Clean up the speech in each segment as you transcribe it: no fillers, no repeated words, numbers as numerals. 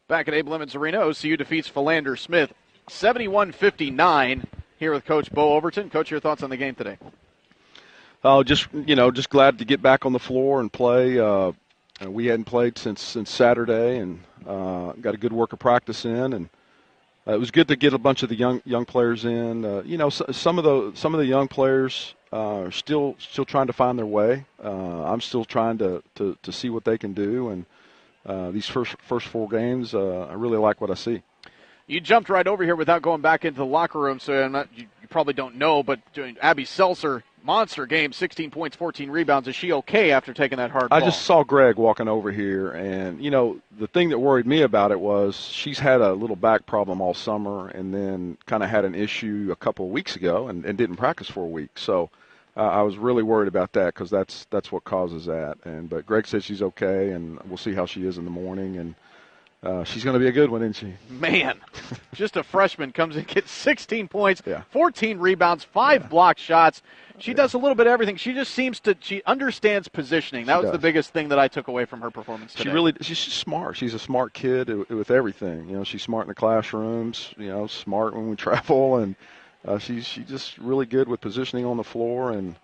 Back at Abe Lemons Arena, OCU defeats Philander Smith 71-59 here with Coach Bo Overton. Coach, your thoughts on the game today? Just glad to get back on the floor and play. We hadn't played since Saturday, and got a good work of practice in, and it was good to get a bunch of the young players in. Some of the young players are still trying to find their way. I'm still trying to see what they can do, and these first 4 games, I really like what I see. You jumped right over here without going back into the locker room, so you probably don't know, but Abby Seltzer, monster game, 16 points, 14 rebounds. Is she okay after taking that hard ball? I just saw Greg walking over here, and, the thing that worried me about it was she's had a little back problem all summer and then kind of had an issue a couple of weeks ago and didn't practice for a week. So I was really worried about that because that's what causes that. But Greg says she's okay, and we'll see how she is in the morning. And she's going to be a good one, isn't she? Man, just a freshman comes in, gets 16 points, Yeah. 14 rebounds, 5 blocked shots. She does a little bit of everything. She just she understands positioning. That was the biggest thing that I took away from her performance today. She's smart. She's a smart kid with everything. She's smart in the classrooms, smart when we travel, and she's just really good with positioning on the floor. And,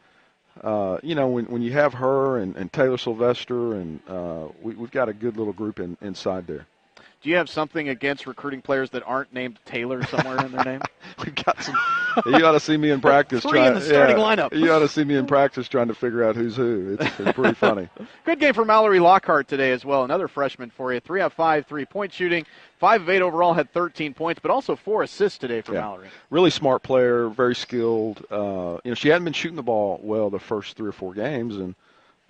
when you have her and Taylor Sylvester, and we've got a good little group inside there. Do you have something against recruiting players that aren't named Taylor somewhere in their name? We got some. You ought to see me in practice. 3 in the starting lineup. You ought to see me in practice trying to figure out who's who. It's pretty funny. Good game for Mallory Lockhart today as well. Another freshman for you. 3 out of 5 3-point shooting. 5 of 8 overall, had 13 points, but also 4 assists today for Mallory. Really smart player, very skilled. She hadn't been shooting the ball well the first 3 or 4 games, and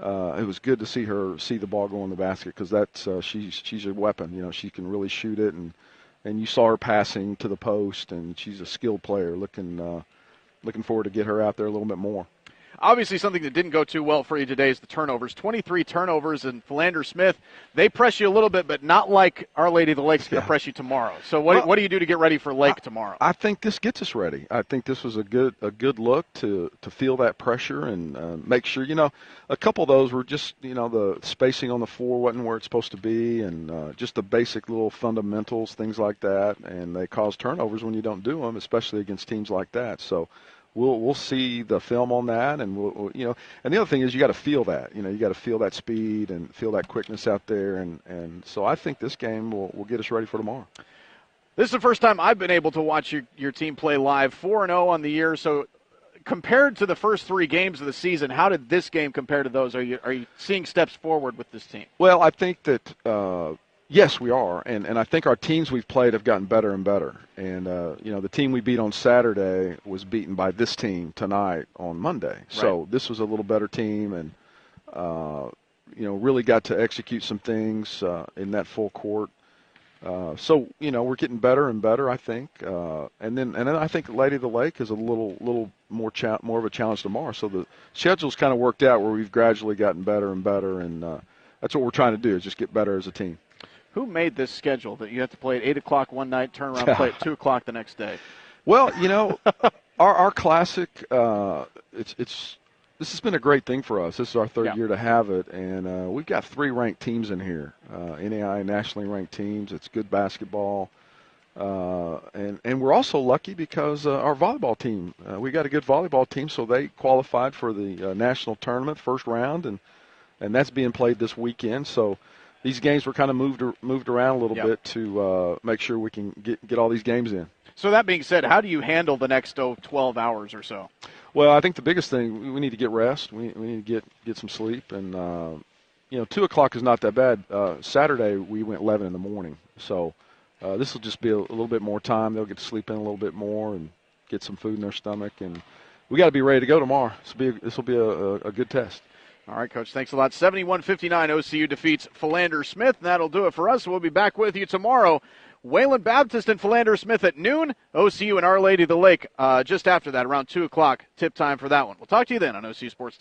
it was good to see her see the ball go in the basket because that's she's a weapon. She can really shoot it, and you saw her passing to the post, and she's a skilled player. Looking forward to get her out there a little bit more. Obviously, something that didn't go too well for you today is the turnovers. 23 turnovers, and Philander Smith, they press you a little bit, but not like Our Lady of the Lake's going to press you tomorrow. So what do you do to get ready for Lake tomorrow? I think this gets us ready. I think this was a good look to feel that pressure and make sure, a couple of those were just, the spacing on the floor wasn't where it's supposed to be, and just the basic little fundamentals, things like that, and they cause turnovers when you don't do them, especially against teams like that. So We'll see the film on that, and and the other thing is you got to feel that, you got to feel that speed and feel that quickness out there, and so I think this game will get us ready for tomorrow. This is the first time I've been able to watch your team play live. 4-0 on the year, so compared to the first 3 games of the season, how did this game compare to those? Are you seeing steps forward with this team? Well, I think that. Yes, we are, and I think our teams we've played have gotten better and better. And, the team we beat on Saturday was beaten by this team tonight on Monday. Right. So this was a little better team, and, really got to execute some things in that full court. So, we're getting better and better, I think. And then I think Lady of the Lake is a little more of a challenge tomorrow. So the schedule's kind of worked out where we've gradually gotten better and better, and that's what we're trying to do is just get better as a team. Who made this schedule that you have to play at 8 o'clock one night, turn around and play at 2 o'clock the next day? Well, our classic, this has been a great thing for us. This is our 3rd year to have it, and we've got 3 ranked teams in here, NAIA nationally ranked teams. It's good basketball, and we're also lucky because our volleyball team, we got a good volleyball team, so they qualified for the national tournament first round, and that's being played this weekend. So these games were kind of moved around a little bit to make sure we can get all these games in. So that being said, how do you handle the next 12 hours or so? Well, I think the biggest thing, we need to get rest. We need to get some sleep. And, 2 o'clock is not that bad. Saturday we went 11 in the morning. So this will just be a little bit more time. They'll get to sleep in a little bit more and get some food in their stomach. And we got to be ready to go tomorrow. This will be a good test. All right, Coach, thanks a lot. 71-59, OCU defeats Philander Smith, and that'll do it for us. We'll be back with you tomorrow. Wayland Baptist and Philander Smith at noon. OCU and Our Lady of the Lake just after that, around 2 o'clock, tip time for that one. We'll talk to you then on OCU Sports.